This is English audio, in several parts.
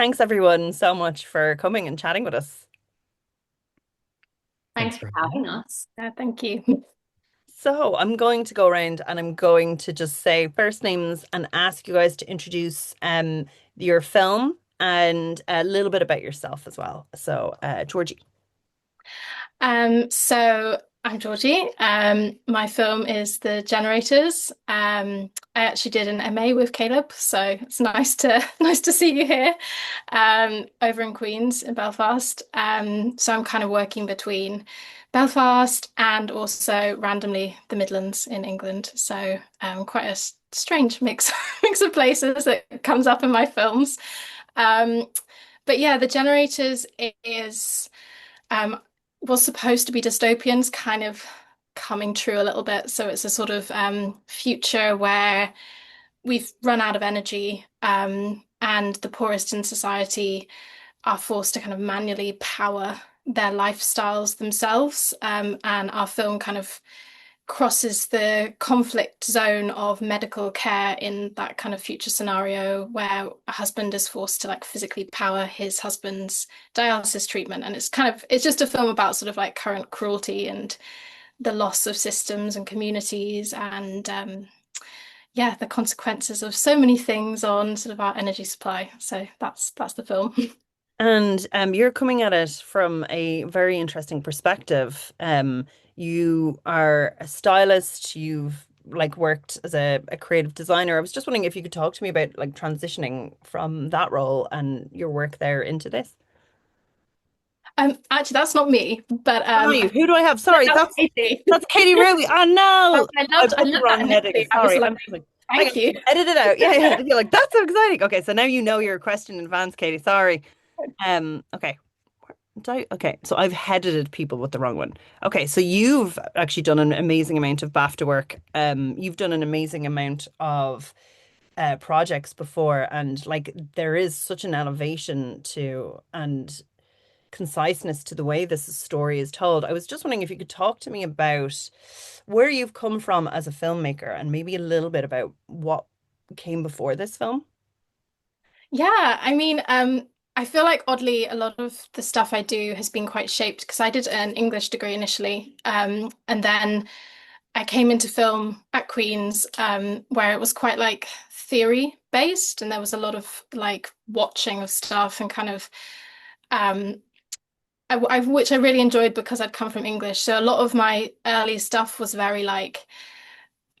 Thanks everyone so much for coming and chatting with us. Thanks for having us. Thank you. So I'm going to go around and I'm going to just say first names and ask you guys to introduce your film and a little bit about yourself as well. So Georgie. So I'm Georgie. My film is The Generators. I actually did an MA with Caleb, so it's nice to nice to see you here, over in Queens in Belfast. So I'm kind of working between Belfast and also randomly the Midlands in England. So quite a strange mix mix of places that comes up in my films. Um, but yeah, The Generators is. Um, was supposed to be dystopians, kind of coming true a little bit. So it's a sort of future where we've run out of energy, and the poorest in society are forced to kind of manually power their lifestyles themselves. And our film kind of crosses the conflict zone of medical care in that kind of future scenario where a husband is forced to like physically power his husband's dialysis treatment. And it's just a film about sort of like current cruelty and the loss of systems and communities and yeah, the consequences of so many things on sort of our energy supply. So that's the film. And you're coming at it from a very interesting perspective. You are a stylist, you've like worked as a creative designer. I was just wondering if you could talk to me about like transitioning from that role and your work there into this. Actually, that's not me, but Are you? Who do I have? Sorry, that's that's Katie. that's Katie-Ruby. Oh I no. I I put the loved that wrong heading. initially. I was Sorry. like, I'm just like, hang thank on, you. edit it out. Yeah, yeah. You're like, that's so exciting. Okay, so now you know your question in advance, Katie. Sorry. Okay. Okay, so I've headed people with the wrong one. Okay, so you've actually done an amazing amount of BAFTA work. You've done an amazing amount of projects before, and like there is such an elevation to and conciseness to the way this story is told. I was just wondering if you could talk to me about where you've come from as a filmmaker and maybe a little bit about what came before this film. Yeah, I mean, I feel like oddly a lot of the stuff I do has been quite shaped because I did an English degree initially, and then I came into film at Queen's, where it was quite like theory based, and there was a lot of like watching of stuff and kind of um, which I really enjoyed because I'd come from English. So a lot of my early stuff was very like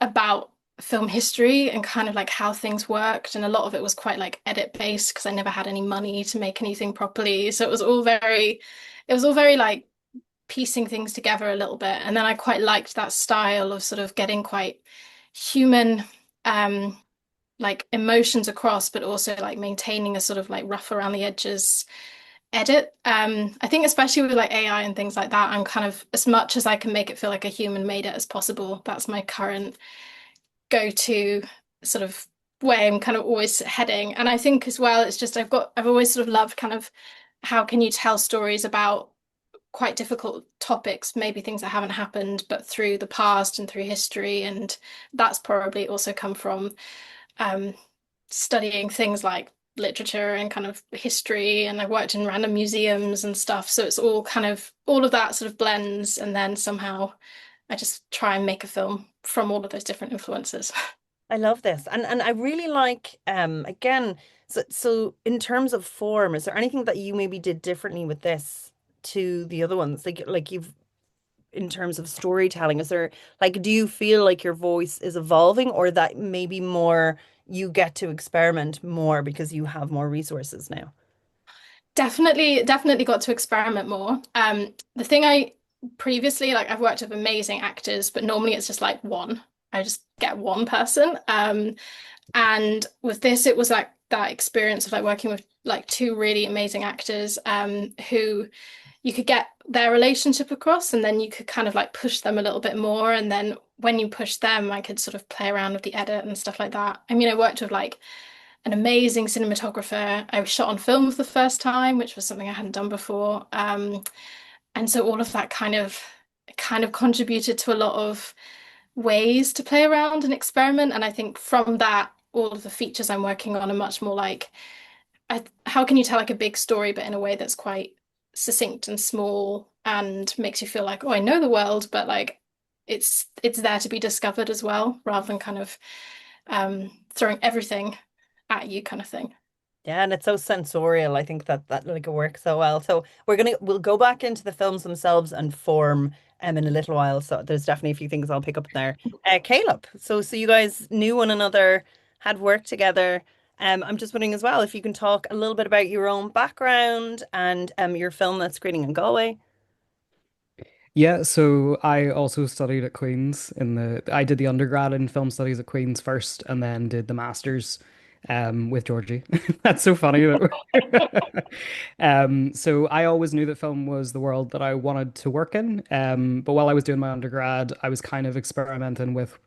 about film history and kind of like how things worked. And a lot of it was quite like edit based because I never had any money to make anything properly. So it was all very like piecing things together a little bit. And then I quite liked that style of sort of getting quite human, um, like emotions across, but also like maintaining a sort of like rough around the edges edit. I think especially with like AI and things like that, I'm kind of as much as I can make it feel like a human made it as possible. That's my current go-to sort of way I'm kind of always heading. And I think as well, it's just I've always sort of loved kind of how can you tell stories about quite difficult topics, maybe things that haven't happened, but through the past and through history. And that's probably also come from um, studying things like literature and kind of history. And I worked in random museums and stuff. So it's all kind of all of that sort of blends. And then somehow I just try and make a film from all of those different influences. I love this. And I really like again, so in terms of form, is there anything that you maybe did differently with this to the other ones? Like you've in terms of storytelling, is there like do you feel like your voice is evolving or that maybe more you get to experiment more because you have more resources now? Definitely got to experiment more. The thing I previously, like I've worked with amazing actors, but normally it's just like one. I just get one person. And with this, it was like that experience of like working with like two really amazing actors, who you could get their relationship across and then you could kind of like push them a little bit more. And then when you push them, I could sort of play around with the edit and stuff like that. I mean, I worked with like an amazing cinematographer. I shot on film for the first time, which was something I hadn't done before. And so all of that kind of contributed to a lot of ways to play around and experiment. And I think from that, all of the features I'm working on are much more like how can you tell like a big story, but in a way that's quite succinct and small and makes you feel like, oh, I know the world, but like it's there to be discovered as well, rather than kind of throwing everything at you kind of thing. Yeah, and it's so sensorial. I think that like it works so well. So we'll go back into the films themselves and form in a little while. So there's definitely a few things I'll pick up there. Caleb, so you guys knew one another, had worked together. I'm just wondering as well if you can talk a little bit about your own background and your film that's screening in Galway. Yeah, so I also studied at Queen's I did the undergrad in film studies at Queen's first and then did the masters with Georgie. That's so funny that so I always knew that film was the world that I wanted to work in. But while I was doing my undergrad, I was kind of experimenting with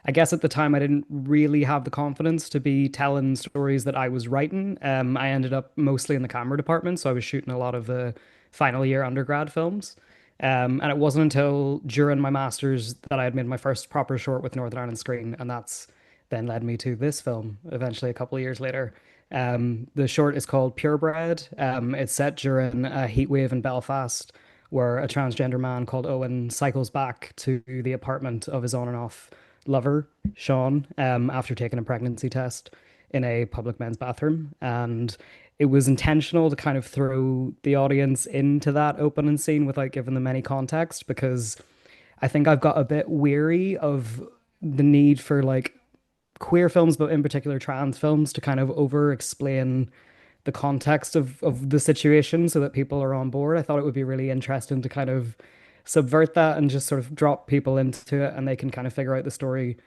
I guess at the time I didn't really have the confidence to be telling stories that I was writing. I ended up mostly in the camera department, so I was shooting a lot of the final year undergrad films. And it wasn't until during my master's that I had made my first proper short with Northern Ireland Screen, and that's then led me to this film eventually a couple of years later. The short is called Purebred. It's set during a heat wave in Belfast, where a transgender man called Owen cycles back to the apartment of his on and off lover, Sean, after taking a pregnancy test in a public men's bathroom. And it was intentional to kind of throw the audience into that opening scene without giving them any context because I think I've got a bit weary of the need for like queer films, but in particular trans films, to kind of over explain the context of the situation so that people are on board. I thought it would be really interesting to kind of subvert that and just sort of drop people into it and they can kind of figure out the story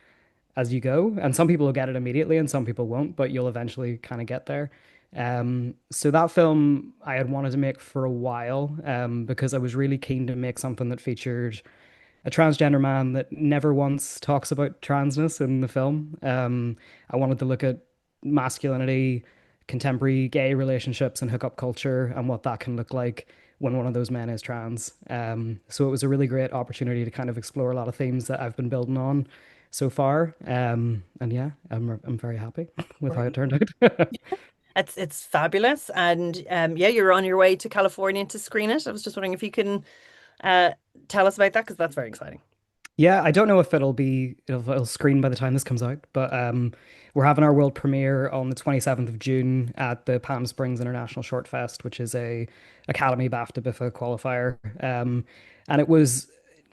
as you go. And some people will get it immediately and some people won't, but you'll eventually kind of get there. So that film I had wanted to make for a while, because I was really keen to make something that featured a transgender man that never once talks about transness in the film. I wanted to look at masculinity, contemporary gay relationships, and hookup culture, and what that can look like when one of those men is trans. So it was a really great opportunity to kind of explore a lot of themes that I've been building on so far. And yeah, I'm very happy with how it turned out. It's fabulous, and yeah, you're on your way to California to screen it. I was just wondering if you can uh, tell us about that because that's very exciting. Yeah, I don't know if it'll screen by the time this comes out, but we're having our world premiere on the 27th of June at the Palm Springs International Short Fest, which is a Academy BAFTA BIFA qualifier. And it was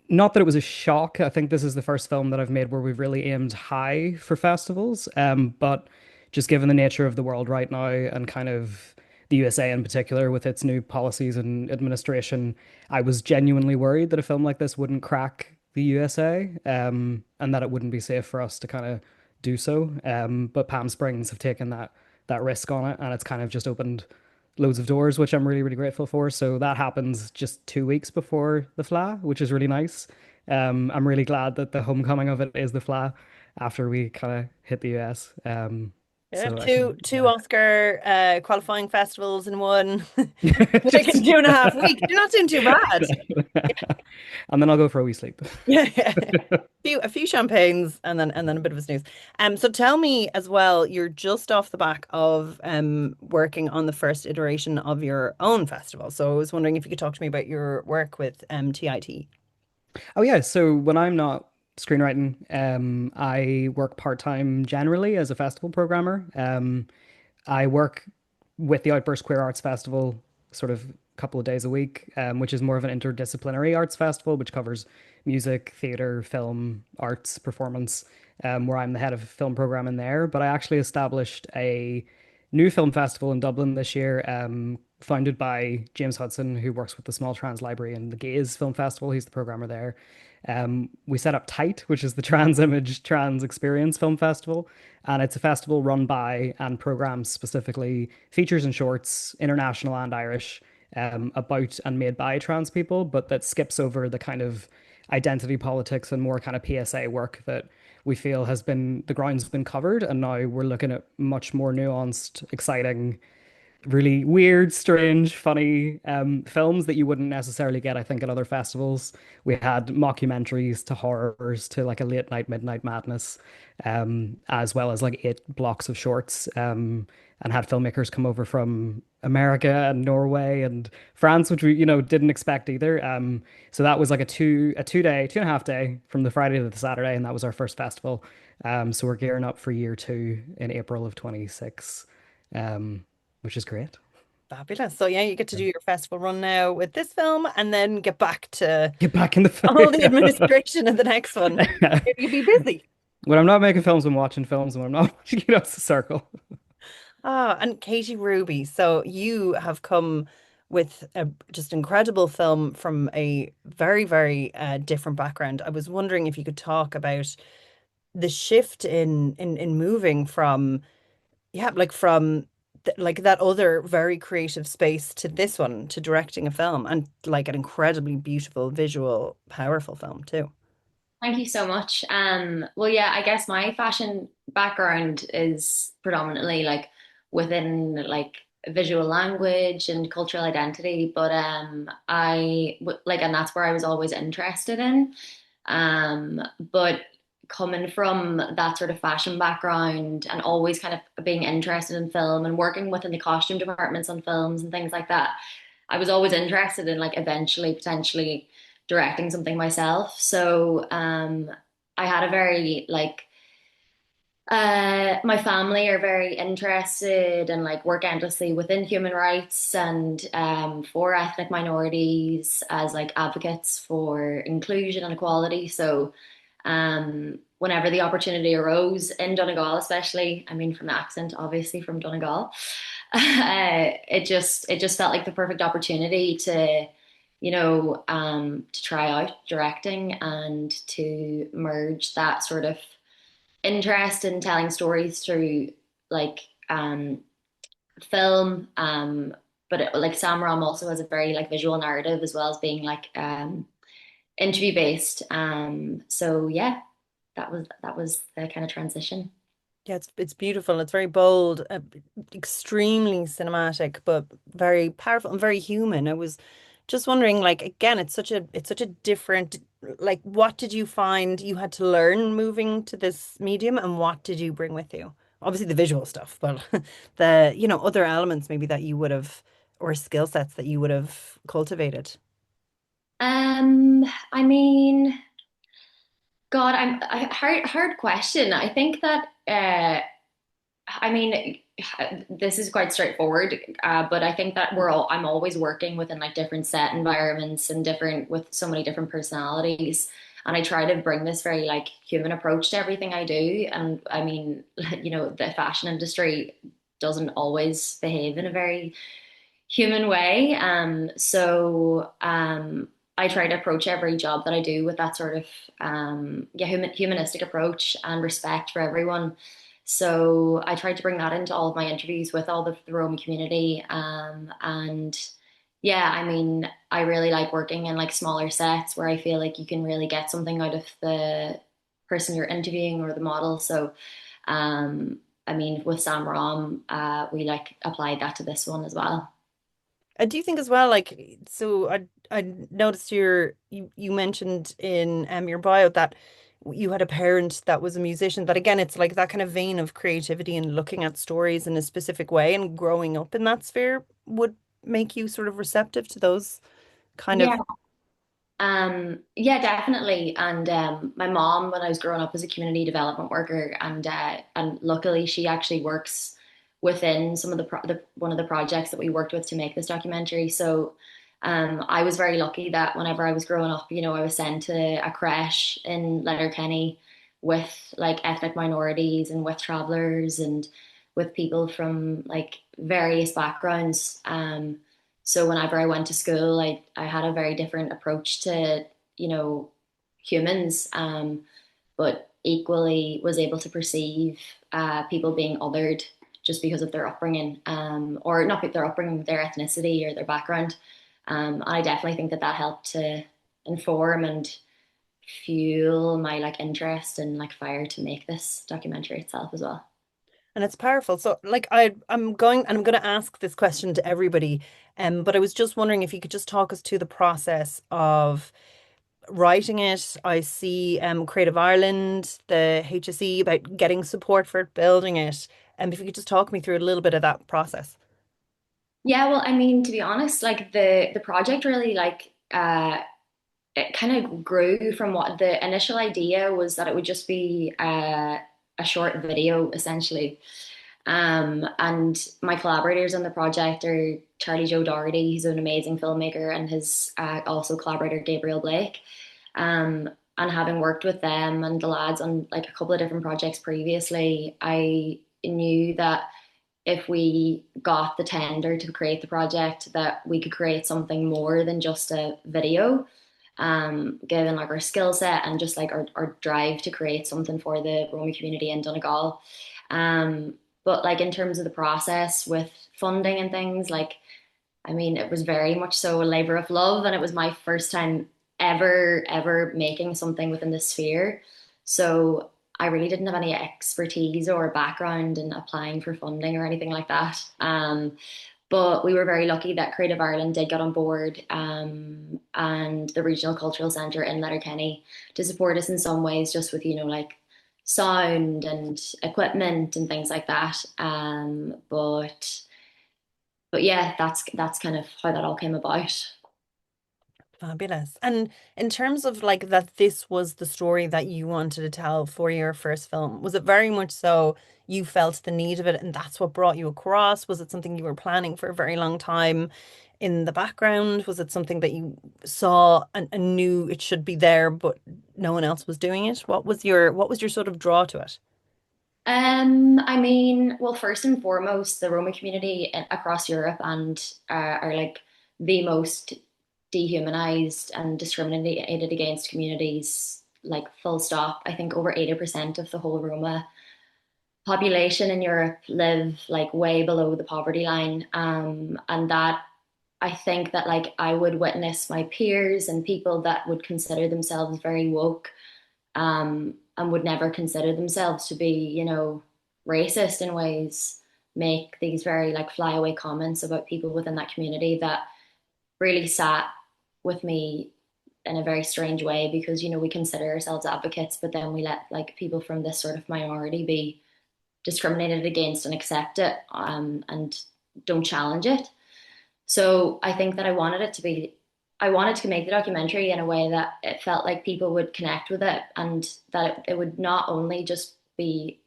not that it was a shock. I think this is the first film that I've made where we've really aimed high for festivals. But just given the nature of the world right now and kind of the USA in particular with its new policies and administration, I was genuinely worried that a film like this wouldn't crack the USA, and that it wouldn't be safe for us to kind of do so. But Palm Springs have taken that risk on it, and it's kind of just opened loads of doors, which I'm really, really grateful for. So that happens just 2 weeks before the Fleadh, which is really nice. I'm really glad that the homecoming of it is the Fleadh after we kind of hit the US. Yeah, So I two can, Oscar qualifying festivals in one. yeah. Like in Just 2.5 weeks. You're not doing too bad. and then I'll go for a wee sleep. Yeah, yeah. A few champagnes and then a bit of a snooze. So tell me as well, you're just off the back of working on the first iteration of your own festival. So I was wondering if you could talk to me about your work with TIT. Oh yeah, so when I'm not screenwriting, I work part-time generally as a festival programmer. I work with the Outburst Queer Arts Festival sort of a couple of days a week, which is more of an interdisciplinary arts festival, which covers music, theater, film, arts, performance, where I'm the head of film programming there. But I actually established a new film festival in Dublin this year, founded by James Hudson, who works with the Small Trans Library and the Gaze Film Festival. He's the programmer there. We set up Tight, which is the Trans Image Trans Experience Film Festival, and it's a festival run by and programs specifically features and shorts, international and Irish, about and made by trans people, but that skips over the kind of identity politics and more kind of PSA work that we feel the ground's been covered, and now we're looking at much more nuanced, exciting really weird, strange, funny films that you wouldn't necessarily get, I think, at other festivals. We had mockumentaries to horrors to like a late night, midnight madness, as well as like 8 blocks of shorts, and had filmmakers come over from America and Norway and France, which we, didn't expect either. So that was like a 2 day, 2.5 day from the Friday to the Saturday, and that was our first festival. So we're gearing up for year two in April of 26. Um, which is great. Fabulous. So yeah, you get to do your festival run now with this film and then get back to Get back in the film. all the administration of the next one. Maybe you'll be busy. When I'm not making films, I'm watching films, and when I'm not watching, it's a circle. Ah, and Katie-Ruby. So you have come with a just incredible film from a very, very different background. I was wondering if you could talk about the shift in moving from yeah, like from like that other very creative space to this one, to directing a film and like an incredibly beautiful, visual, powerful film too. Thank you so much. Well, yeah, I guess my fashion background is predominantly like within like visual language and cultural identity, but like, and that's where I was always interested in. But coming from that sort of fashion background and always kind of being interested in film and working within the costume departments on films and things like that, I was always interested in like eventually potentially directing something myself. So I had a very like my family are very interested and like work endlessly within human rights and for ethnic minorities as like advocates for inclusion and equality. So whenever the opportunity arose in Donegal, especially, I mean, from the accent, obviously from Donegal, it just felt like the perfect opportunity to, to try out directing and to merge that sort of interest in telling stories through like film. Like Sam Ram also has a very like visual narrative as well as being like interview based. So yeah, that was the kind of transition. Yeah, it's beautiful. It's very bold, extremely cinematic, but very powerful and very human. I was just wondering, like, again, it's such a different, like, what did you find you had to learn moving to this medium, and what did you bring with you? Obviously, the visual stuff, but the, other elements maybe that you would have, or skill sets that you would have cultivated. Um, I mean, God, hard question. I think that I mean, this is quite straightforward, but I think that I'm always working within like different set environments and different with so many different personalities, and I try to bring this very like human approach to everything I do. And I mean, the fashion industry doesn't always behave in a very human way. I try to approach every job that I do with that sort of humanistic approach and respect for everyone. So I tried to bring that into all of my interviews with all the Roma community. And yeah, I mean, I really like working in like smaller sets where I feel like you can really get something out of the person you're interviewing or the model. So I mean, with Sam Ram, we like applied that to this one as well. I do think as well, like, so I noticed you mentioned in your bio that you had a parent that was a musician. That again, it's like that kind of vein of creativity and looking at stories in a specific way, and growing up in that sphere would make you sort of receptive to those kind of. Yeah. Yeah, definitely. And my mom, when I was growing up, was a community development worker, and luckily she actually works within some of one of the projects that we worked with to make this documentary. So I was very lucky that whenever I was growing up, I was sent to a creche in Letterkenny with like ethnic minorities and with travelers and with people from like various backgrounds. So whenever I went to school, I had a very different approach to, humans, but equally was able to perceive people being othered just because of their upbringing, or not their upbringing, their ethnicity or their background. I definitely think that that helped to inform and fuel my like interest and like fire to make this documentary itself as well. And it's powerful. So like I'm going to ask this question to everybody, but I was just wondering if you could just talk us to the process of writing it. I see Creative Ireland, the HSE, about getting support for it, building it. And if you could just talk me through a little bit of that process. Yeah, well, I mean, to be honest, like the project really like it kind of grew from what the initial idea was that it would just be a short video essentially. And my collaborators on the project are Charlie Joe Doherty, he's an amazing filmmaker, and his also collaborator Gabriel Blake. And having worked with them and the lads on like a couple of different projects previously, I knew that if we got the tender to create the project, that we could create something more than just a video, given like our skill set and just like our drive to create something for the Roma community in Donegal. But like in terms of the process with funding and things, like I mean, it was very much so a labor of love, and it was my first time ever making something within this sphere. So I really didn't have any expertise or background in applying for funding or anything like that. But we were very lucky that Creative Ireland did get on board, and the Regional Cultural Centre in Letterkenny to support us in some ways, just with, like sound and equipment and things like that. But yeah, that's kind of how that all came about. Fabulous. And in terms of like that, this was the story that you wanted to tell for your first film, was it very much so you felt the need of it and that's what brought you across? Was it something you were planning for a very long time in the background? Was it something that you saw and knew it should be there, but no one else was doing it? What was your sort of draw to it? I mean, well, first and foremost, the Roma community across Europe and are like the most dehumanized and discriminated against communities, like full stop. I think over 80% of the whole Roma population in Europe live like way below the poverty line. And that I think that like I would witness my peers and people that would consider themselves very woke, and would never consider themselves to be, racist in ways, make these very like flyaway comments about people within that community that really sat with me in a very strange way because, we consider ourselves advocates, but then we let like people from this sort of minority be discriminated against and accept it, and don't challenge it. So I think that I wanted to make the documentary in a way that it felt like people would connect with it, and that it would not only just be,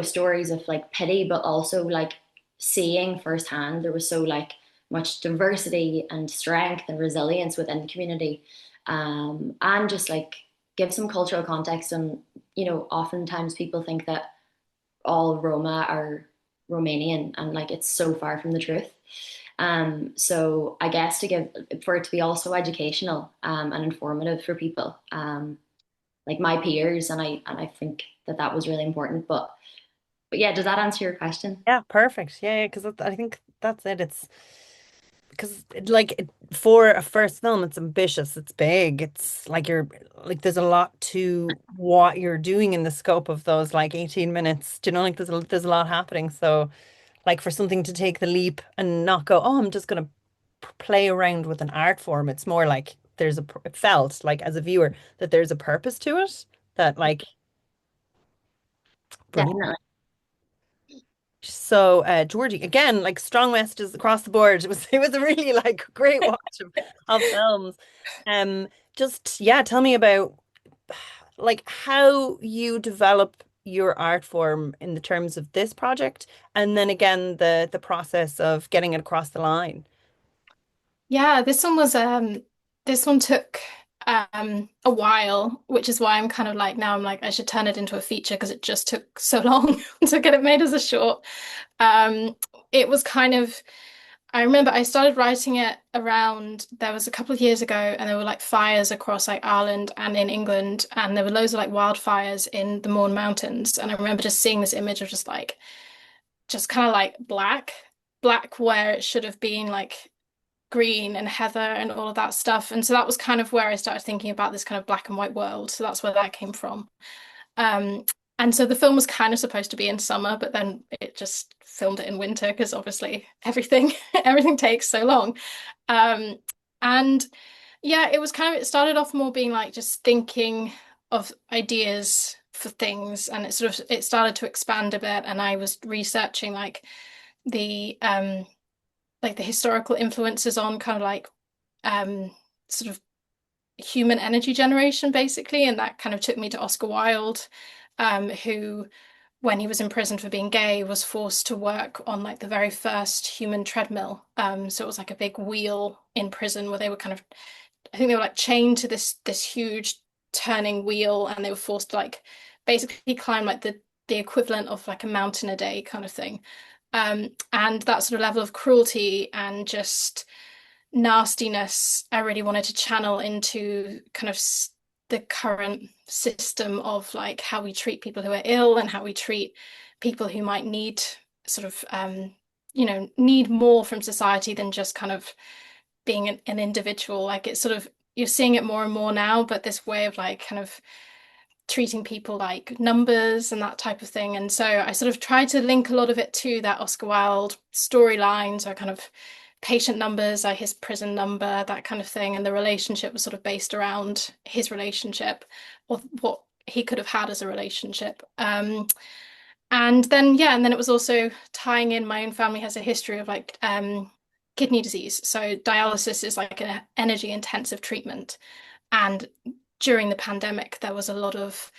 stories of like pity, but also like seeing firsthand there was so like much diversity and strength and resilience within the community. And just like give some cultural context. And, oftentimes people think that all Roma are Romanian, and like it's so far from the truth. So I guess for it to be also educational, and informative for people, like my peers, and I think that was really important. But yeah, does that answer your question? Yeah, perfect. Yeah, because I think that's it. It's because for a first film, it's ambitious, it's big, it's like you're like there's a lot to what you're doing in the scope of those like 18 minutes. Do you know, like there's a lot happening. So like for something to take the leap and not go, oh, I'm just gonna play around with an art form. It's more like it felt like as a viewer that there's a purpose to it. That like brilliant. Definitely. So, Georgie, again, like strong messages across the board. It was a really like great watch of films. Um, just yeah, tell me about like how you develop your art form in the terms of this project, and then again the process of getting it across the line. Yeah, this one took a while, which is why I'm kind of like now I'm like I should turn it into a feature because it just took so long to get it made as a short. Um, it was kind of I remember I started writing it around there was a couple of years ago and there were like fires across like Ireland and in England and there were loads of like wildfires in the Mourne Mountains and I remember just seeing this image of just kind of like black where it should have been like green and heather and all of that stuff. And so that was kind of where I started thinking about this kind of black and white world. So that's where that came from. Um, And so the film was kind of supposed to be in summer, but then it just filmed it in winter because obviously everything everything takes so long. Um, and yeah, it was kind of, it started off more being like just thinking of ideas for things, and it started to expand a bit, and I was researching the like the historical influences on kind of like um sort of human energy generation basically, and that kind of took me to Oscar Wilde, who when he was in prison for being gay was forced to work on like the very first human treadmill. So it was like a big wheel in prison where they were kind of, I think they were like chained to this huge turning wheel, and they were forced to like basically climb like the equivalent of like a mountain a day kind of thing. And that sort of level of cruelty and just nastiness, I really wanted to channel into kind of the current system of like how we treat people who are ill and how we treat people who might need sort of need more from society than just kind of being an individual. Like it's sort of, you're seeing it more and more now, but this way of like kind of treating people like numbers and that type of thing. And so I sort of tried to link a lot of it to that Oscar Wilde storyline. So kind of patient numbers, like his prison number, that kind of thing. And the relationship was sort of based around his relationship or what he could have had as a relationship. And then, yeah, and then it was also tying in, my own family has a history of like kidney disease. So dialysis is like an energy intensive treatment. And during the pandemic, there was a lot of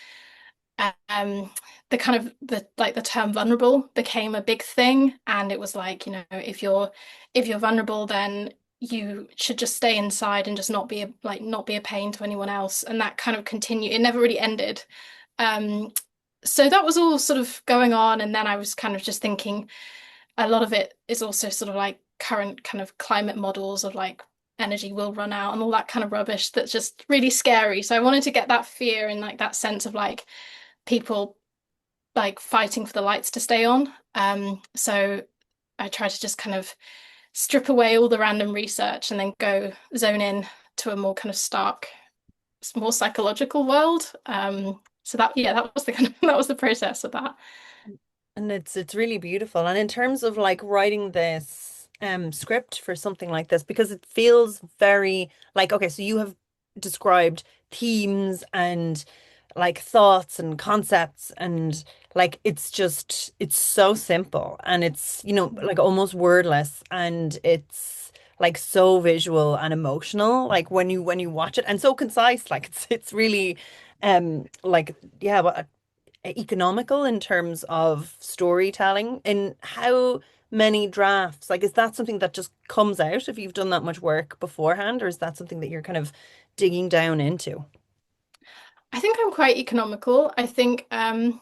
the kind of the term vulnerable became a big thing, and it was like, if you're vulnerable, then you should just stay inside and just not be a pain to anyone else, and that kind of continued. It never really ended. Um, so that was all sort of going on, and then I was kind of just thinking a lot of it is also sort of like current kind of climate models of like energy will run out and all that kind of rubbish that's just really scary. So I wanted to get that fear and like that sense of like people like fighting for the lights to stay on. So I try to just kind of strip away all the random research and then go zone in to a more kind of stark, more psychological world. So that, yeah, that was the kind of that was the process of that. And it's really beautiful. And in terms of like writing this script for something like this, because it feels very like, okay, so you have described themes and like thoughts and concepts, and like it's so simple, and it's, like almost wordless, and it's like so visual and emotional, like when you watch it, and so concise, like it's really like, yeah, well, economical in terms of storytelling. In how many drafts? Like, is that something that just comes out if you've done that much work beforehand, or is that something that you're kind of digging down into? I think I'm quite economical. I think I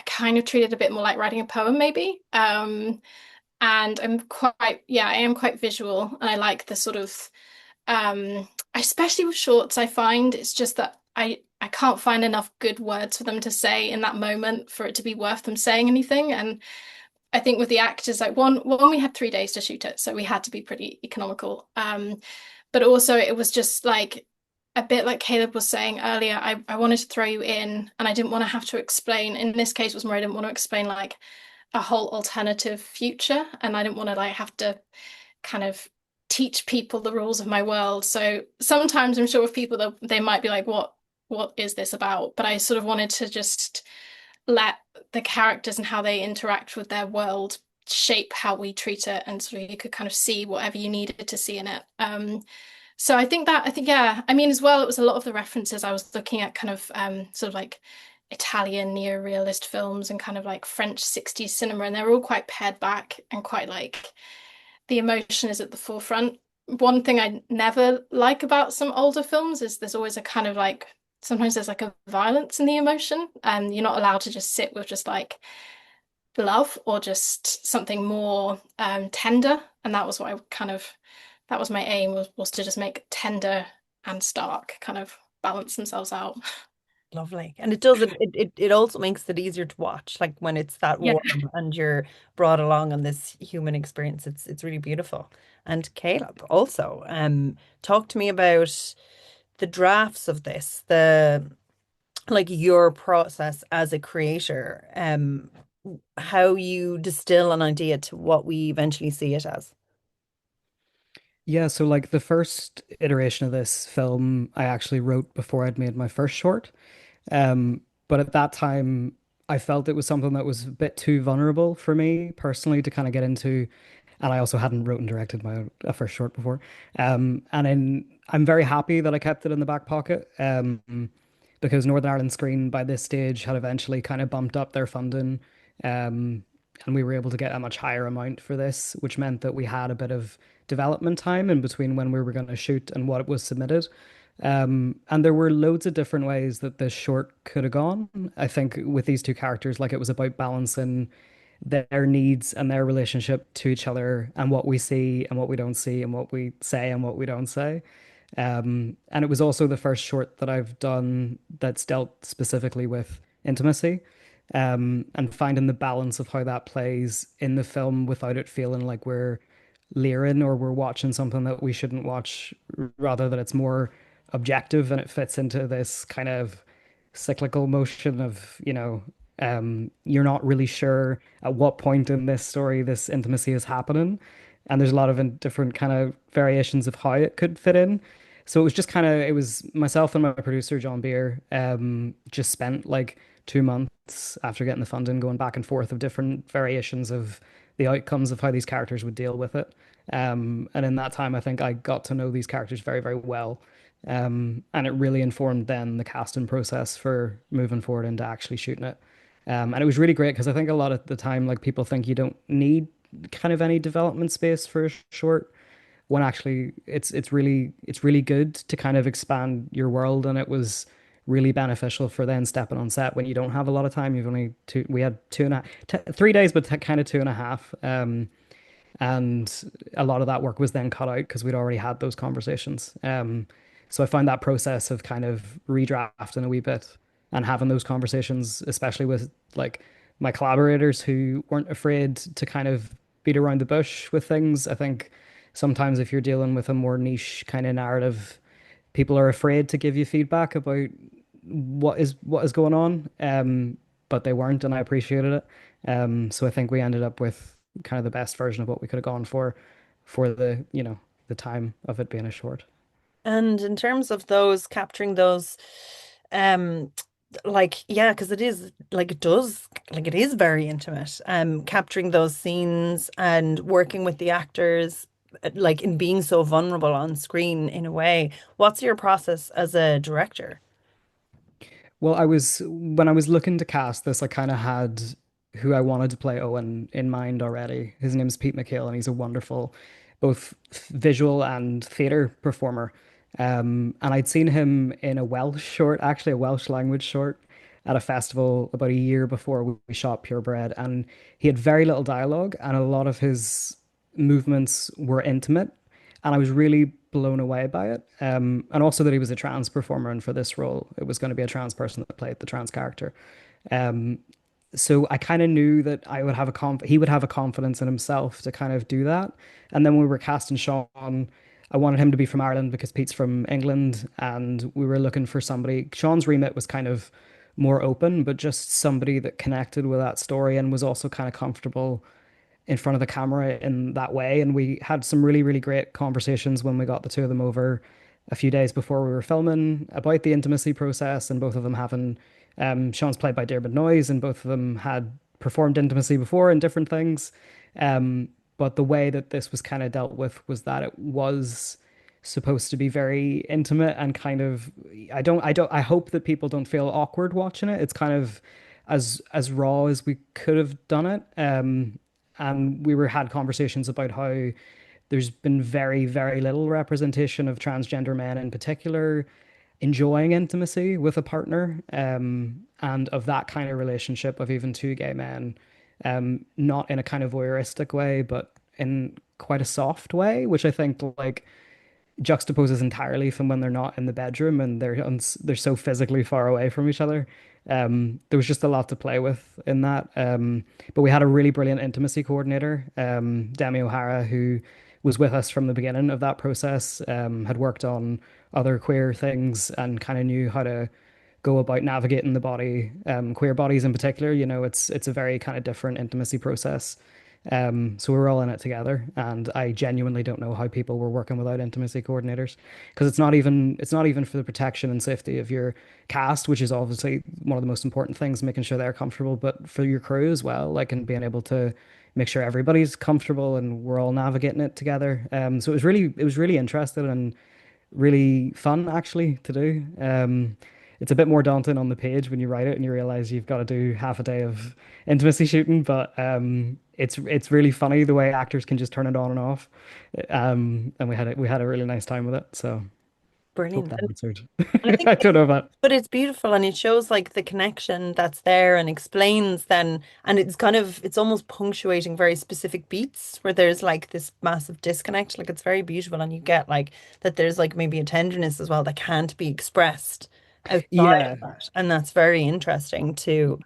kind of treat it a bit more like writing a poem, maybe. And yeah, I am quite visual, and I like the sort of, especially with shorts, I find it's just that I can't find enough good words for them to say in that moment for it to be worth them saying anything. And I think with the actors, like one we had 3 days to shoot it, so we had to be pretty economical. But also it was just like a bit like Caleb was saying earlier, I wanted to throw you in, and I didn't want to have to explain. In this case, was more I didn't want to explain like a whole alternative future, and I didn't want to like have to kind of teach people the rules of my world. So sometimes I'm sure with people that they might be like, what is this about? But I sort of wanted to just let the characters and how they interact with their world shape how we treat it, and so you could kind of see whatever you needed to see in it. So I think yeah, I mean as well, it was a lot of the references I was looking at kind of sort of like Italian neo-realist films and kind of like French 60s cinema, and they're all quite pared back and quite like the emotion is at the forefront. One thing I never like about some older films is there's always a kind of like, sometimes there's like a violence in the emotion, and you're not allowed to just sit with just like love or just something more tender. And that was what I kind of, that was my aim, was to just make tender and stark kind of balance themselves out. Lovely. And it does it also makes it easier to watch, like when it's that Yeah. warm and you're brought along on this human experience. It's really beautiful. And Caleb, also, talk to me about the drafts of this, the like your process as a creator, how you distill an idea to what we eventually see it as. Yeah, so like the first iteration of this film I actually wrote before I'd made my first short. But at that time, I felt it was something that was a bit too vulnerable for me personally to kind of get into. And I also hadn't wrote and directed my a first short before. I'm very happy that I kept it in the back pocket. Because Northern Ireland Screen by this stage had eventually kind of bumped up their funding. Um, and we were able to get a much higher amount for this, which meant that we had a bit of development time in between when we were going to shoot and what was submitted. And there were loads of different ways that this short could have gone. I think with these two characters, like it was about balancing their needs and their relationship to each other and what we see and what we don't see and what we say and what we don't say. And it was also the first short that I've done that's dealt specifically with intimacy, and finding the balance of how that plays in the film without it feeling like we're leering or we're watching something that we shouldn't watch, rather that it's more objective and it fits into this kind of cyclical motion of, you're not really sure at what point in this story this intimacy is happening. And there's a lot of different kind of variations of how it could fit in. So it was just kind of, it was myself and my producer, John Beer, just spent like 2 months after getting the funding going back and forth of different variations of the outcomes of how these characters would deal with it. And in that time, I think I got to know these characters very, very well. And it really informed then the casting process for moving forward into actually shooting it. And it was really great because I think a lot of the time, like people think you don't need kind of any development space for a short, when actually it's really good to kind of expand your world. And it was really beneficial for then stepping on set when you don't have a lot of time. You've only two, we had 3 days, but kind of 2.5. And a lot of that work was then cut out because we'd already had those conversations. So I found that process of kind of redrafting a wee bit and having those conversations, especially with like my collaborators who weren't afraid to kind of beat around the bush with things. I think sometimes if you're dealing with a more niche kind of narrative, people are afraid to give you feedback about what is going on. But they weren't, and I appreciated it. So I think we ended up with kind of the best version of what we could have gone for the time of it being a short. And in terms of those capturing those, um, like yeah, because it is like it does like it is very intimate. Capturing those scenes and working with the actors, like in being so vulnerable on screen in a way. What's your process as a director? Well, when I was looking to cast this, I kind of had who I wanted to play Owen in mind already. His name's Pete McHale, and he's a wonderful both visual and theater performer. And I'd seen him in a Welsh short, actually a Welsh language short, at a festival about a year before we shot Purebred, and he had very little dialogue, and a lot of his movements were intimate, and I was really blown away by it. And also that he was a trans performer, and for this role, it was going to be a trans person that played the trans character. Um, so I kind of knew that I would have he would have a confidence in himself to kind of do that. And then when we were casting Sean, I wanted him to be from Ireland because Pete's from England, and we were looking for somebody. Sean's remit was kind of more open, but just somebody that connected with that story and was also kind of comfortable in front of the camera in that way. And we had some really, really great conversations when we got the two of them over a few days before we were filming about the intimacy process. And both of them having, Sean's played by Dermot Noyes, and both of them had performed intimacy before in different things. But the way that this was kind of dealt with was that it was supposed to be very intimate and kind of, I hope that people don't feel awkward watching it. It's kind of as raw as we could have done it. And we had conversations about how there's been very, very little representation of transgender men in particular enjoying intimacy with a partner, and of that kind of relationship of even two gay men, not in a kind of voyeuristic way, but in quite a soft way, which I think like juxtaposes entirely from when they're not in the bedroom and they're so physically far away from each other. There was just a lot to play with in that. But we had a really brilliant intimacy coordinator, Demi O'Hara, who was with us from the beginning of that process, had worked on other queer things and kind of knew how to go about navigating the body, queer bodies in particular. You know, it's a very kind of different intimacy process. So we're all in it together, and I genuinely don't know how people were working without intimacy coordinators, because it's not even for the protection and safety of your cast, which is obviously one of the most important things, making sure they're comfortable, but for your crew as well, like, and being able to make sure everybody's comfortable and we're all navigating it together. So it was really interesting and really fun actually to do. It's a bit more daunting on the page when you write it and you realize you've got to do half a day of intimacy shooting, but it's really funny the way actors can just turn it on and off. And we had a really nice time with it. So hope Brilliant. that answered. And I think, I don't know about. but it's beautiful and it shows like the connection that's there and explains then, and it's kind of, it's almost punctuating very specific beats where there's like this massive disconnect. Like it's very beautiful and you get like that there's like maybe a tenderness as well that can't be expressed outside of Yeah, that. And that's very interesting to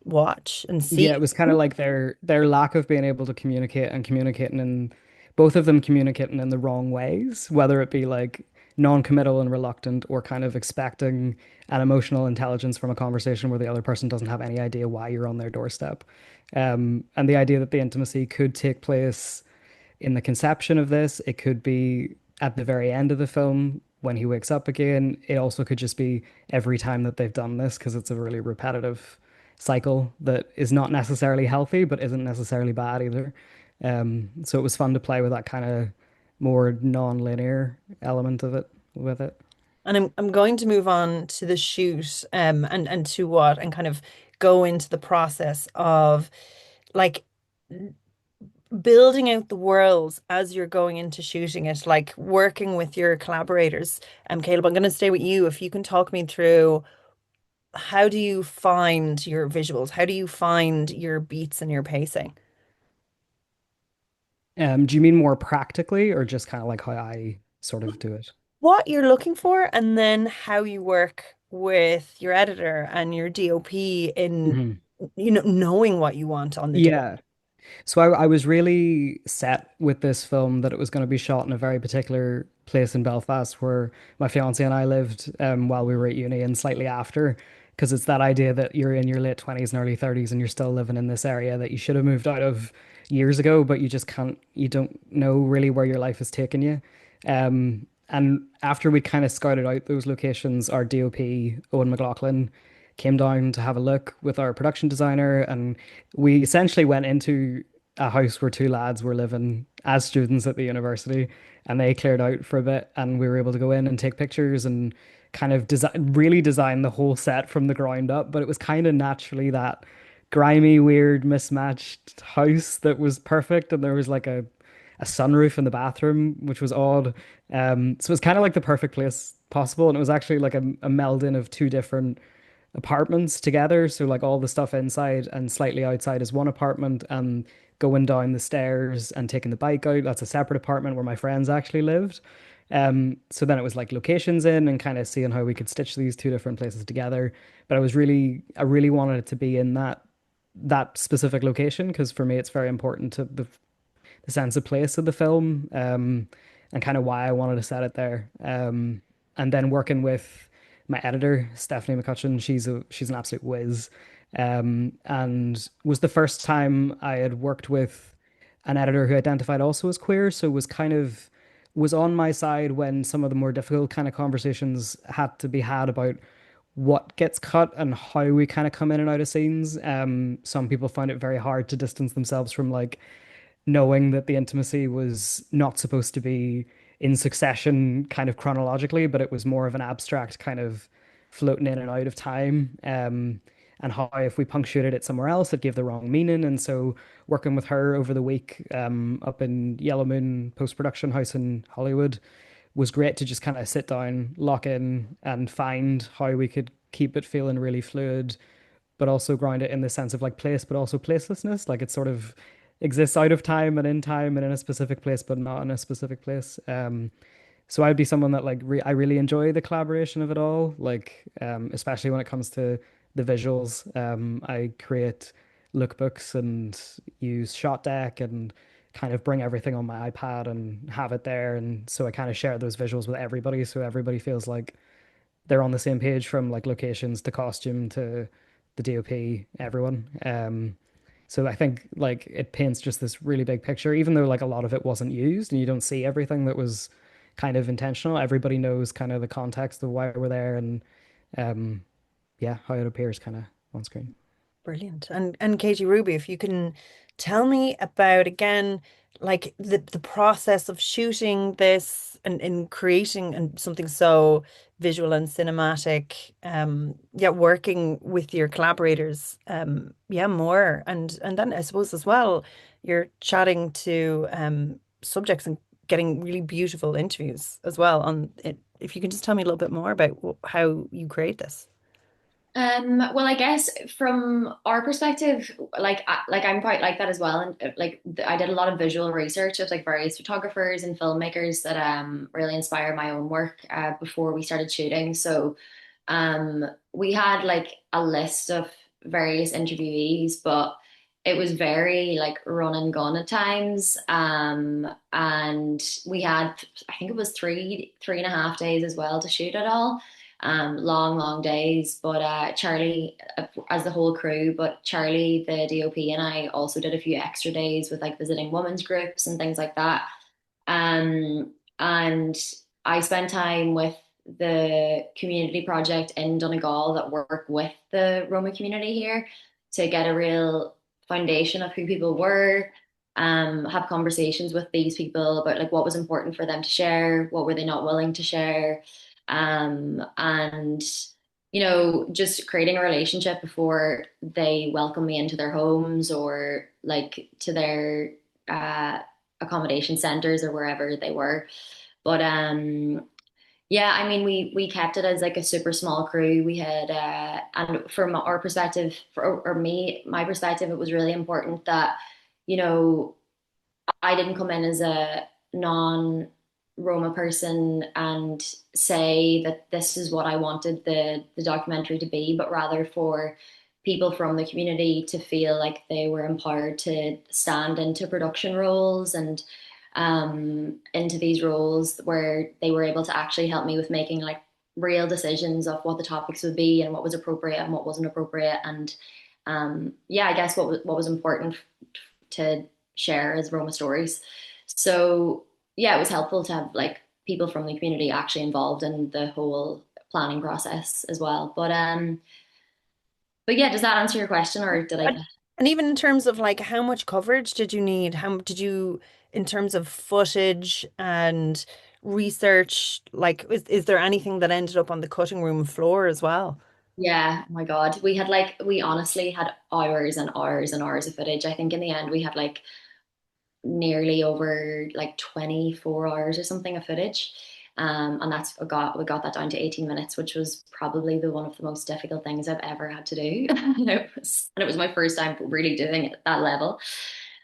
watch and yeah, see. it was kind of like their lack of being able to communicate and communicating in both of them communicating in the wrong ways, whether it be like non-committal and reluctant or kind of expecting an emotional intelligence from a conversation where the other person doesn't have any idea why you're on their doorstep. And the idea that the intimacy could take place in the conception of this. It could be at the very end of the film when he wakes up again. It also could just be every time that they've done this because it's a really repetitive cycle that is not necessarily healthy, but isn't necessarily bad either. So it was fun to play with that kind of more non-linear element of it with it. And I'm going to move on to the shoot and to what and kind of go into the process of like building out the worlds as you're going into shooting it, like working with your collaborators. Caleb, I'm going to stay with you. If you can talk me through how do you find your visuals? How do you find your beats and your pacing? Do you mean more practically or just kind of like how I sort of do it? What you're looking for, and then how you work with your editor and your DOP in, Mhm. knowing what you want on the day. Yeah. So I was really set with this film that it was going to be shot in a very particular place in Belfast where my fiance and I lived while we were at uni and slightly after, because it's that idea that you're in your late 20s and early 30s and you're still living in this area that you should have moved out of years ago, but you just can't, you don't know really where your life is taking you. And after we kind of scouted out those locations, our DOP, Owen McLaughlin, came down to have a look with our production designer, and we essentially went into a house where two lads were living as students at the university, and they cleared out for a bit, and we were able to go in and take pictures and kind of really design the whole set from the ground up. But it was kind of naturally that grimy, weird, mismatched house that was perfect, and there was like a sunroof in the bathroom, which was odd. So it was kind of like the perfect place possible, and it was actually like a melding of two different apartments together. So like all the stuff inside and slightly outside is one apartment, and going down the stairs and taking the bike out, that's a separate apartment where my friends actually lived. So then it was like locations in and kind of seeing how we could stitch these two different places together. But I really wanted it to be in that specific location because for me it's very important to the sense of place of the film, and kind of why I wanted to set it there. And then working with my editor, Stephanie McCutcheon, she's an absolute whiz, and was the first time I had worked with an editor who identified also as queer, so was on my side when some of the more difficult kind of conversations had to be had about what gets cut and how we kind of come in and out of scenes. Some people find it very hard to distance themselves from like knowing that the intimacy was not supposed to be in succession kind of chronologically, but it was more of an abstract kind of floating in and out of time. And how if we punctuated it somewhere else, it gave the wrong meaning. And so working with her over the week up in Yellow Moon post-production house in Hollywood was great to just kind of sit down, lock in, and find how we could keep it feeling really fluid, but also ground it in the sense of like place, but also placelessness. Like it sort of exists out of time and in a specific place, but not in a specific place. So I'd be someone that like I really enjoy the collaboration of it all, like especially when it comes to the visuals. I create lookbooks and use shot deck and kind of bring everything on my iPad and have it there, and so I kind of share those visuals with everybody, so everybody feels like they're on the same page from like locations to costume to the DOP, everyone. So I think like it paints just this really big picture, even though like a lot of it wasn't used and you don't see everything that was kind of intentional. Everybody knows kind of the context of why we're there and um yeah, how it appears kind of on screen. Brilliant. And Katie-Ruby, if you can tell me about again, like the process of shooting this and creating and something so visual and cinematic, yeah, working with your collaborators, yeah, more. And then I suppose as well, you're chatting to subjects and getting really beautiful interviews as well on it. If you can just tell me a little bit more about how you create this. Well, I guess from our perspective, like I'm quite like that as well, and I did a lot of visual research of like various photographers and filmmakers that really inspired my own work before we started shooting. So, we had like a list of various interviewees, but it was very like run and gun at times. And we had, I think it was three and a half days as well to shoot it all, long, long days. But Charlie, as the whole crew, but Charlie, the DOP, and I also did a few extra days with like visiting women's groups and things like that. And I spent time with the community project in Donegal that work with the Roma community here to get a real foundation of who people were, have conversations with these people about like what was important for them to share, what were they not willing to share, and just creating a relationship before they welcome me into their homes or like to their uh, accommodation centers or wherever they were. But yeah, I mean, we kept it as like a super small crew. We had, and from our perspective, or me, my perspective, it was really important that, you know, I didn't come in as a non-Roma person and say that this is what I wanted the documentary to be, but rather for people from the community to feel like they were empowered to stand into production roles and into these roles where they were able to actually help me with making like real decisions of what the topics would be and what was appropriate and what wasn't appropriate. And yeah, I guess what was important to share as Roma stories. So yeah, it was helpful to have like people from the community actually involved in the whole planning process as well. But yeah, does that answer your question or did I? And even in terms of like how much coverage did you need? How did you, in terms of footage and research, like is there anything that ended up on the cutting room floor as well? Yeah, oh my God. We honestly had hours and hours and hours of footage. I think in the end we had like nearly over like 24 hours or something of footage. And we got that down to 18 minutes, which was probably the one of the most difficult things I've ever had to do. And it was my first time really doing it at that level.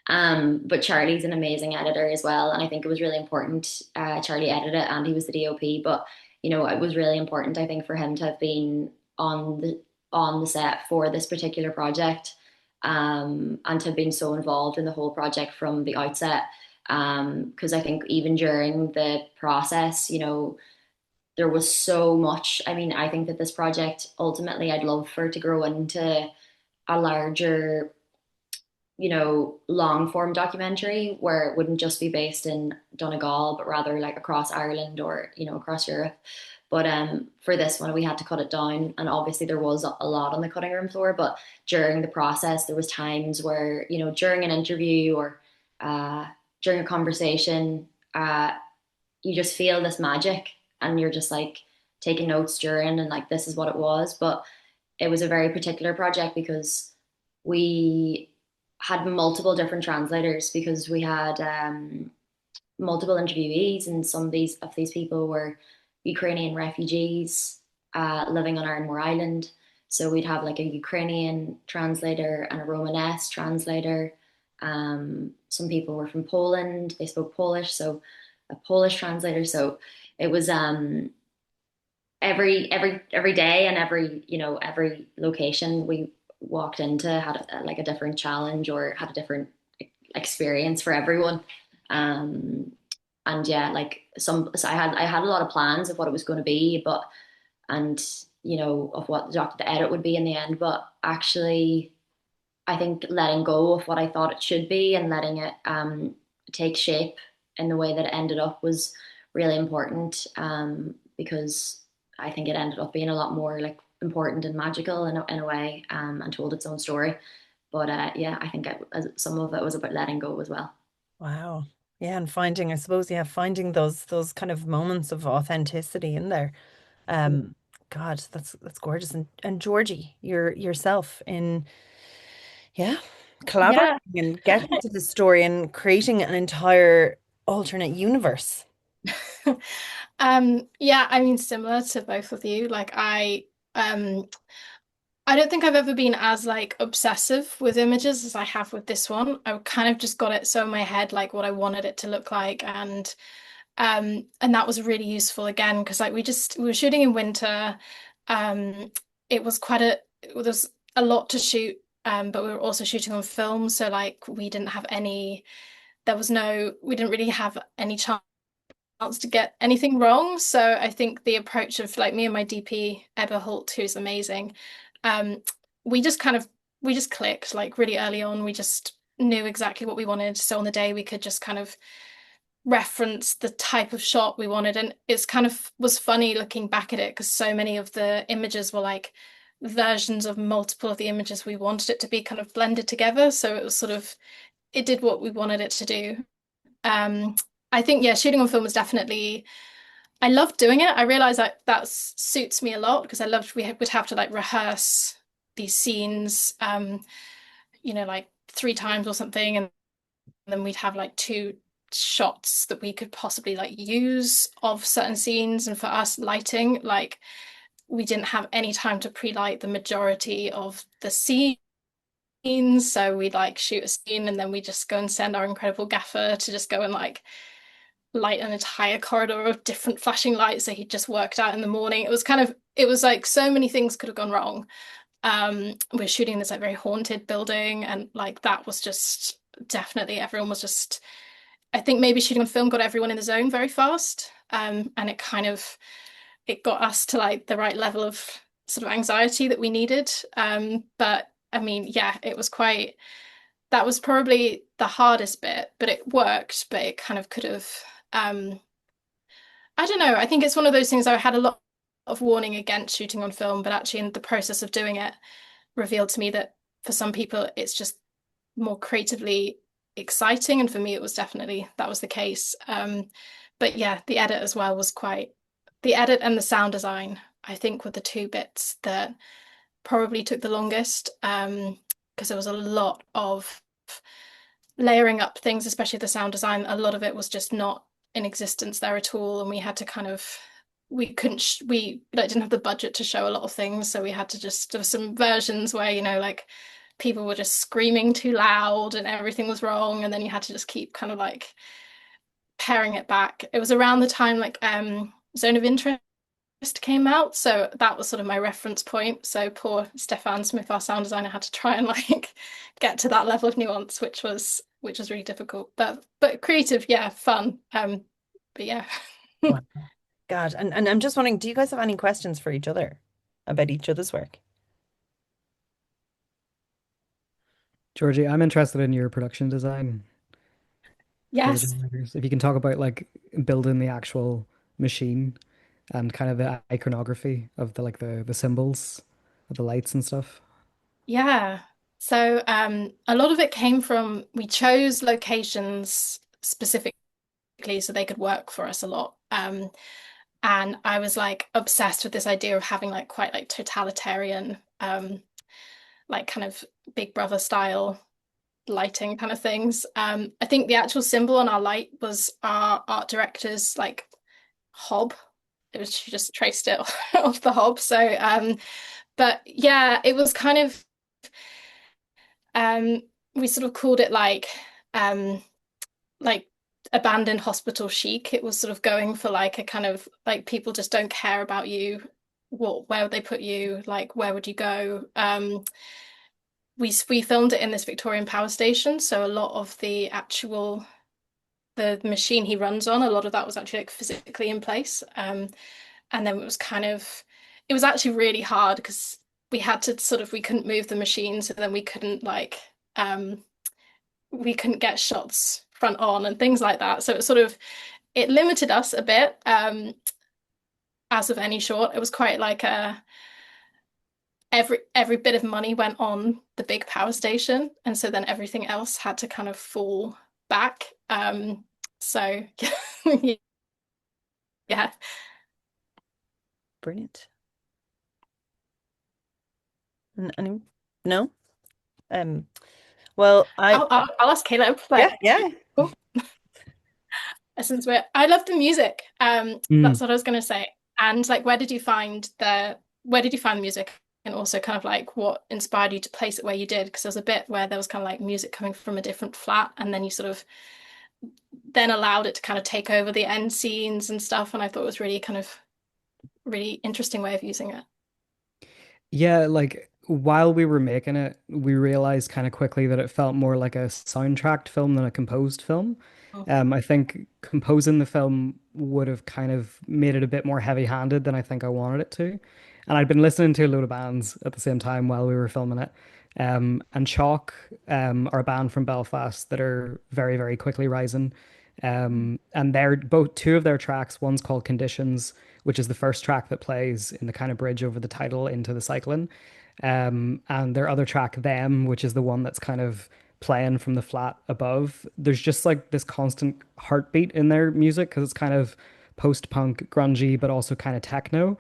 But Charlie's an amazing editor as well, and I think it was really important. Charlie edited it, and he was the DOP. But it was really important, I think, for him to have been on the set for this particular project, and to have been so involved in the whole project from the outset. Because I think even during the process, there was so much. I mean, I think that this project ultimately, I'd love for it to grow into a larger long form documentary where it wouldn't just be based in Donegal, but rather like across Ireland or, across Europe. But for this one, we had to cut it down. And obviously there was a lot on the cutting room floor, but during the process, there was times where, during an interview or uh, during a conversation, you just feel this magic and you're just like taking notes during and like, this is what it was. But it was a very particular project because we had multiple different translators because we had multiple interviewees, and some of these people were Ukrainian refugees living on Ironmore Island. So we'd have like a Ukrainian translator and a Romanesque translator. Some people were from Poland; they spoke Polish, so a Polish translator. So it was every day and every location we walked into had like a different challenge or had a different experience for everyone. And yeah, like so I had a lot of plans of what it was going to be, but and of what the edit would be in the end. But actually, I think letting go of what I thought it should be and letting it take shape in the way that it ended up was really important, because I think it ended up being a lot more like important and magical in a way, and told its own story. But yeah, I think some of it was about letting go as well. Wow. Yeah, and finding, I suppose, yeah, finding those kind of moments of authenticity in there. Um, God, that's gorgeous. And Georgie, yourself in, yeah, collaborating Yeah. and getting to the story and creating an entire alternate universe. Yeah, I mean, similar to both of you, like I don't think I've ever been as like obsessive with images as I have with this one. I kind of just got it so in my head like what I wanted it to look like, and that was really useful again because like we were shooting in winter. Um it was there was a lot to shoot, but we were also shooting on film, so like we didn't have any there was no we didn't really have any chance to get anything wrong. So I think the approach of like me and my DP, Ebba Holt, who's amazing, um, we just kind of we just clicked like really early on. We just knew exactly what we wanted. So on the day we could just kind of reference the type of shot we wanted. And it's kind of was funny looking back at it because so many of the images were like versions of multiple of the images we wanted it to be kind of blended together. So it was sort of it did what we wanted it to do. Um, I think yeah, shooting on film was definitely I loved doing it. I realized that suits me a lot because I loved would have to like rehearse these scenes, like 3 times or something, and then we'd have like 2 shots that we could possibly like use of certain scenes. And for us, lighting, like we didn't have any time to pre-light the majority of the scenes. So we'd like shoot a scene and then we just go and send our incredible gaffer to just go and like light an entire corridor of different flashing lights that he'd just worked out in the morning. It was like so many things could have gone wrong. We're shooting this like very haunted building, and like that was just definitely everyone was just I think maybe shooting on film got everyone in the zone very fast. And it got us to like the right level of sort of anxiety that we needed. But I mean, yeah, that was probably the hardest bit, but it worked, but it kind of could have um I don't know. I think it's one of those things I had a lot of warning against shooting on film, but actually in the process of doing it revealed to me that for some people it's just more creatively exciting. And for me, it was definitely that was the case. But yeah, the edit as well was the edit and the sound design, I think, were the 2 bits that probably took the longest. Because there was a lot of layering up things, especially the sound design. A lot of it was just not in existence there at all, and we had to kind of we couldn't we like didn't have the budget to show a lot of things, so we had to just there were some versions where like people were just screaming too loud and everything was wrong, and then you had to just keep kind of like paring it back. It was around the time like Zone of Interest came out, so that was sort of my reference point. So poor Stefan Smith, our sound designer, had to try and like get to that level of nuance, which was really difficult, but creative, yeah, fun. But yeah. Wow. God, and I'm just wondering, do you guys have any questions for each other about each other's work? Georgie, I'm interested in your production design for the Yes. generators. If you can talk about like building the actual machine and kind of the iconography of the symbols of the lights and stuff. Yeah. So a lot of it came from we chose locations specifically so they could work for us a lot. And I was like obsessed with this idea of having like quite like totalitarian, like kind of Big Brother style lighting kind of things. I think the actual symbol on our light was our art director's like hob. She just traced it off the hob. So but yeah, it was kind of um we sort of called it like abandoned hospital chic. It was sort of going for like a kind of like people just don't care about you. Where would they put you? Like where would you go? We filmed it in this Victorian power station, so a lot of the machine he runs on, a lot of that was actually like physically in place. And then it was kind of it was actually really hard because we couldn't move the machine, so then um we couldn't get shots front on and things like that. So it limited us a bit, as of any short. It was quite like a every bit of money went on the big power station, and so then everything else had to kind of fall back. So yeah. Brilliant. Any, no? Um, well, I'll ask Caleb, yeah, like, yeah. oh, I love the music. Mm. That's what I was gonna say. And like, where did you find the music? And also kind of like what inspired you to place it where you did? Because there was a bit where there was kind of like music coming from a different flat, and then you sort of then allowed it to kind of take over the end scenes and stuff. And I thought it was really kind of really interesting way of using it. Yeah, like while we were making it, we realized kind of quickly that it felt more like a soundtracked film than a composed film. Oh. I think composing the film would have kind of made it a bit more heavy-handed than I think I wanted it to. And I'd been listening to a load of bands at the same time while we were filming it. And Chalk, are a band from Belfast that are very, very quickly rising. And they're both two of their tracks, one's called Conditions, which is the first track that plays in the kind of bridge over the title into the cycling. And their other track, Them, which is the one that's kind of playing from the flat above. There's just like this constant heartbeat in their music because it's kind of post-punk, grungy, but also kind of techno.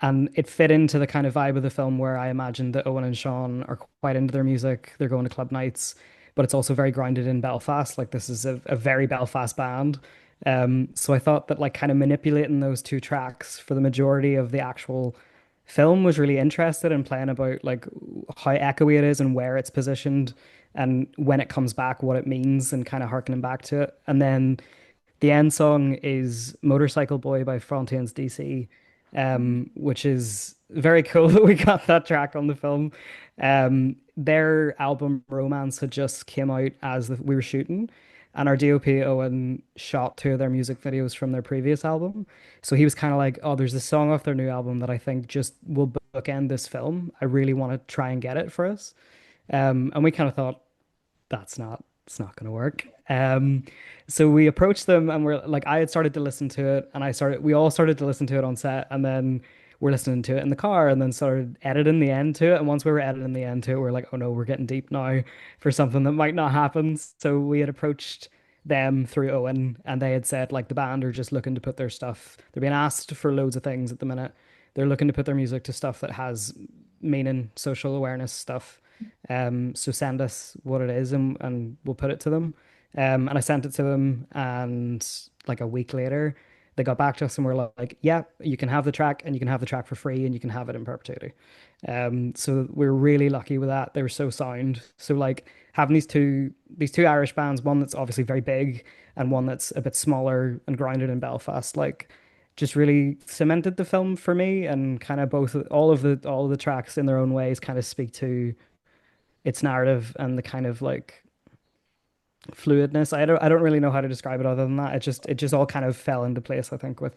And it fit into the kind of vibe of the film where I imagined that Owen and Sean are quite into their music. They're going to club nights, but it's also very grounded in Belfast. Like this is a very Belfast band. So I thought that like kind of manipulating those two tracks for the majority of the actual film was really interested in playing about like how echoey it is and where it's positioned and when it comes back, what it means and kind of harkening back to it. And then the end song is Motorcycle Boy by Fontaines DC, which is very cool that we got that track on the film. Their album Romance had just came out as we were shooting, and our DOP Owen shot two of their music videos from their previous album. So he was kind of like, "Oh, there's this song off their new album that I think just will bookend this film. I really want to try and get it for us." And we kind of thought, it's not going to work. So we approached them and we're like, I had started to listen to it and we all started to listen to it on set and then we're listening to it in the car and then started editing the end to it. And once we were editing the end to it, we are like, oh no, we're getting deep now for something that might not happen. So we had approached them through Owen and they had said like the band are just looking to put their stuff, they're being asked for loads of things at the minute. They're looking to put their music to stuff that has meaning, social awareness stuff. So send us what it is and we'll put it to them. And I sent it to them and like a week later they got back to us and were like, yeah, you can have the track and you can have the track for free and you can have it in perpetuity. So we're really lucky with that. They were so sound. So like having these two Irish bands, one that's obviously very big and one that's a bit smaller and grounded in Belfast, like just really cemented the film for me and kind of both all of the tracks in their own ways kind of speak to its narrative and the kind of like fluidness. I don't really know how to describe it other than that. It just all kind of fell into place, I think, with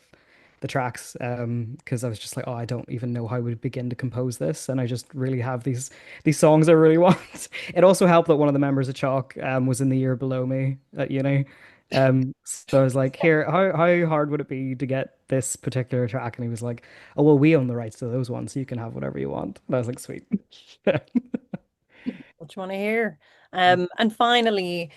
the tracks. Because I was just like, oh, I don't even know how we begin to compose this, and I just really have these songs I really want. It also helped that one of the members of Chalk was in the year below me at uni. So I was like, here, how hard would it be to get this particular track? And he was like, oh well, we own the rights to those ones, so you can have whatever you want. And I was like, sweet. What you want to hear? And finally,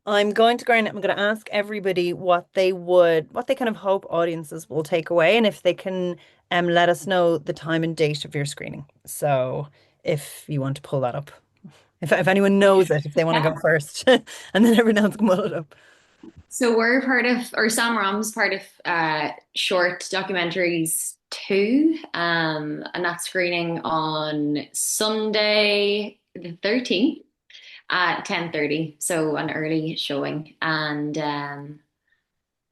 I'm going to ask everybody what they kind of hope audiences will take away, and if they can let us know the time and date of your screening. So if you want to pull that up, if anyone knows it, if they want to Yeah. go first, and then everyone else can pull it up. So we're part of, or Sam Ram's part of Short Documentaries 2, and that's screening on Sunday the 13th at 10:30, so an early showing. And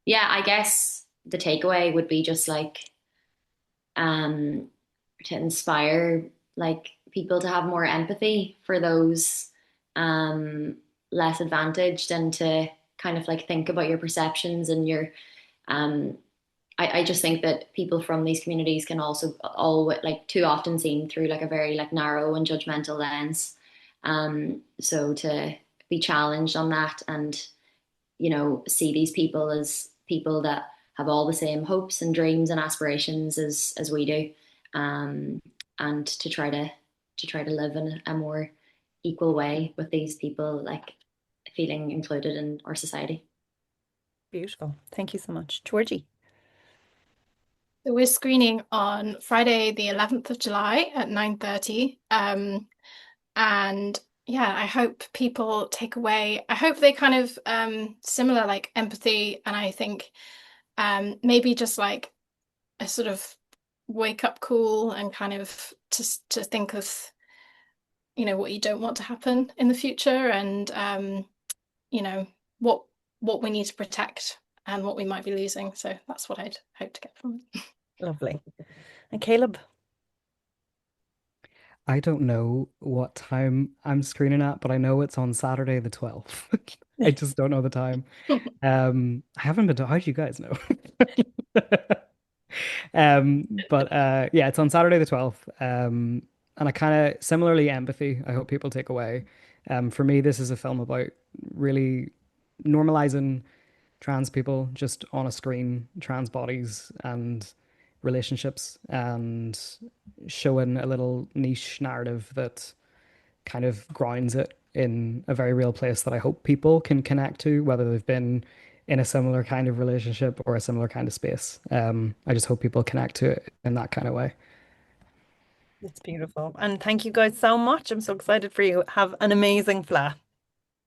yeah, I guess the takeaway would be just like um, to inspire like people to have more empathy for those um, less advantaged and to kind of like think about your perceptions and your um, I just think that people from these communities can also always like too often seen through like a very like narrow and judgmental lens. So to be challenged on that and see these people as people that have all the same hopes and dreams and aspirations as we do, um, and to try to live in a more equal way with these people, like feeling included in our society. Beautiful. Thank you so much. Georgie. So we're screening on Friday, the 11th of July at 9:30. And yeah, I hope people take away, I hope they kind of similar like empathy, and I think maybe just like a sort of wake up call and kind of to think of, what you don't want to happen in the future, and you know, what what we need to protect and what we might be losing. So that's what I'd hope to get from it. Lovely. And Caleb. I don't know what time I'm screening at, but I know it's on Saturday the 12th. I just don't know the time. I haven't been to, how do you guys know? But yeah, it's on Saturday the 12th. And I kind of similarly empathy, I hope people take away. For me, this is a film about really normalizing trans people just on a screen, trans bodies and relationships, and showing a little niche narrative that kind of grounds it in a very real place that I hope people can connect to, whether they've been in a similar kind of relationship or a similar kind of space. I just hope people connect to it in that kind of way. It's beautiful. And thank you guys so much. I'm so excited for you. Have an amazing flat.